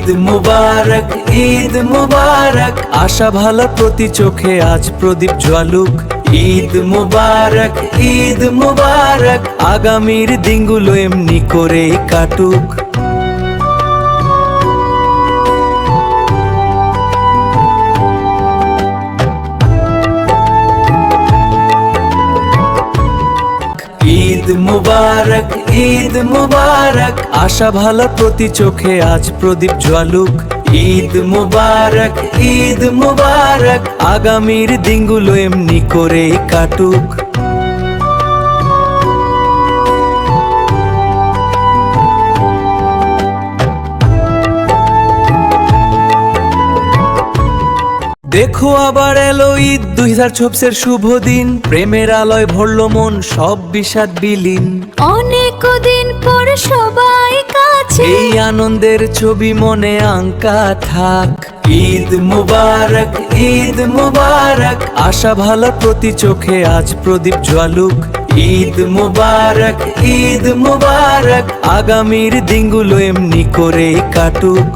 ঈদ মুবারক, ঈদ মুবারক, আশা ভালো প্রতি চোখে আজ প্রদীপ জ্বালুক। ঈদ মুবারক, ঈদ মুবারক, আগামীর দিনগুলো এমনি করেই কাটুক। ঈদ মুবারক, ঈদ মুবারক, আশা ভালো প্রতি চোখে আজ প্রদীপ জ্বালুক। ঈদ মুবারক, ঈদ মুবারক, আগামীর দিনগুলো এমনি করেই কাটুক। দেখো আবার এলো ঈদ 2024 শুভ দিন, প্রেমের আলোয় ভরল মন সব বিষাদ বিলীন। অনেক দিন পর সবাই কাছে, এই আনন্দের ছবি মনে আঙ্কা থাক। ঈদ মুবারক, ঈদ মুবারক, আশা ভালো প্রতি চোখে আজ প্রদীপ জ্বালুক। ঈদ মুবারক, ঈদ মুবারক, আগামীর দিনগুলো এমনি করেই কাটুক।